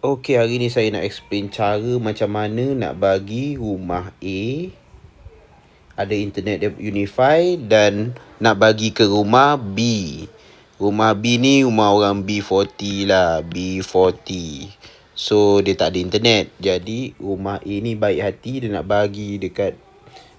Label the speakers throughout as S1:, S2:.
S1: Okey, hari ni saya nak explain cara macam mana nak bagi rumah A ada internet dia Unify dan nak bagi ke rumah B. Rumah B ni rumah orang B40 lah, B40. So dia tak ada internet. Jadi rumah A ni baik hati dia nak bagi dekat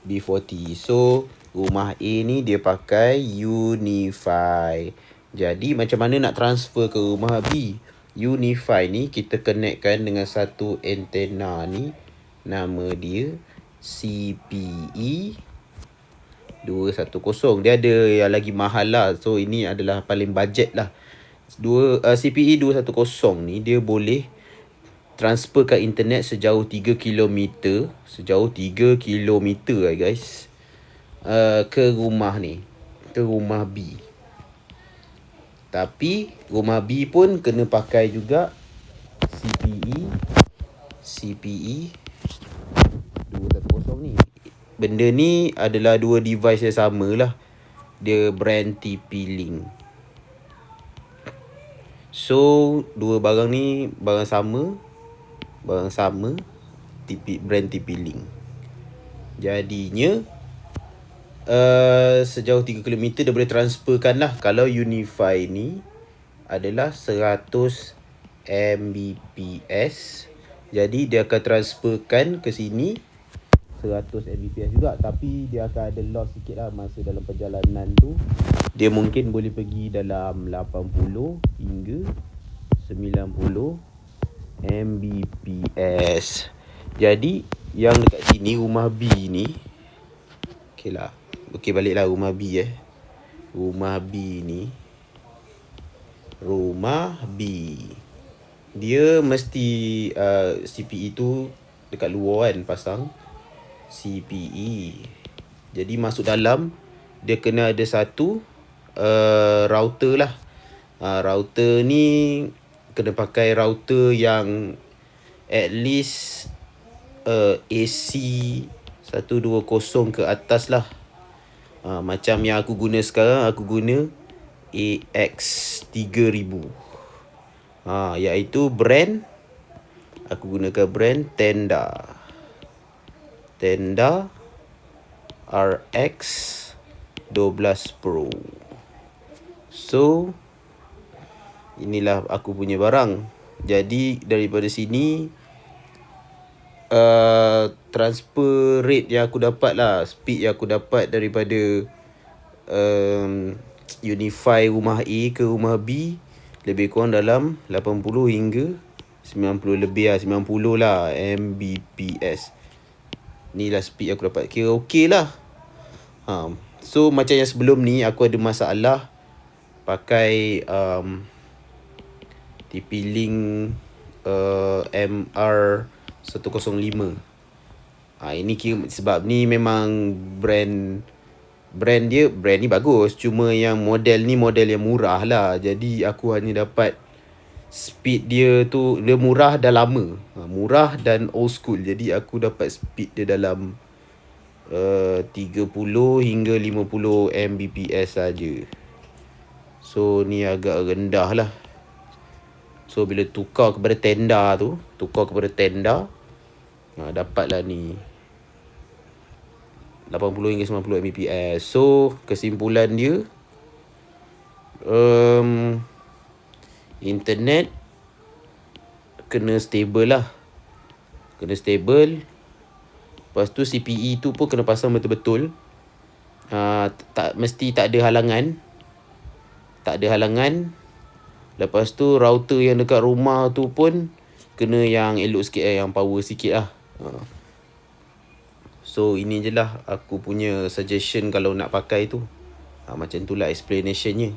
S1: B40. So rumah A ni dia pakai Unify. Jadi macam mana nak transfer ke rumah B? Unify ni kita connectkan dengan satu antena ni, nama dia CPE 210. Dia ada yang lagi mahal lah. So ini adalah paling budget lah. CPE 210 ni dia boleh transfer ke internet sejauh 3 km. Sejauh 3 km guys. Ke rumah ni, ke rumah B. Tapi rumah B pun kena pakai juga CPE 210 ni. Benda ni adalah dua device yang sama lah. Dia brand TP-Link. So dua barang ni barang sama. Brand TP-Link. Jadinya sejauh 3 km dia boleh transferkan lah. Kalau Unify ni adalah 100 Mbps. Jadi dia akan transferkan ke sini 100 Mbps juga. Tapi dia akan ada loss sikit lah masa dalam perjalanan tu. Dia mungkin boleh pergi dalam 80 hingga 90 Mbps. Jadi yang dekat sini rumah B ni, okey lah. Okey, baliklah rumah B Rumah B ni, rumah B dia mesti CPE tu dekat luar kan, pasang CPE. Jadi masuk dalam dia kena ada satu router lah. Router ni kena pakai router yang at least AC 120 ke atas lah. Macam yang aku guna sekarang, aku guna AX3000. Iaitu brand, aku gunakan brand Tenda RX 12 Pro. So inilah aku punya barang. Jadi daripada sini transfer rate yang aku dapat lah, speed yang aku dapat daripada Unify rumah A ke rumah B lebih kurang dalam 80 hingga 90 lebih lah, 90 lah Mbps. Ni lah speed aku dapat. Kira okey lah. So macam yang sebelum ni aku ada masalah pakai TP-Link MR105. Ini sebab ni memang brand ni bagus. Cuma yang model ni model yang murah lah. Jadi aku hanya dapat speed dia tu, dia murah dah lama. Murah dan old school. Jadi aku dapat speed dia dalam 30 hingga 50 Mbps saja. So ni agak rendah lah. So bila tukar kepada Tenda, dapatlah ni 80 hingga 90 Mbps. So kesimpulan dia, internet kena stable lah. Kena stable. Lepas tu CPE tu pun kena pasang betul-betul. Mesti tak ada halangan. Lepas tu router yang dekat rumah tu pun kena yang elok sikit, yang power sikit lah. So ini je lah aku punya suggestion kalau nak pakai tu. Macam tu lah explanationnya.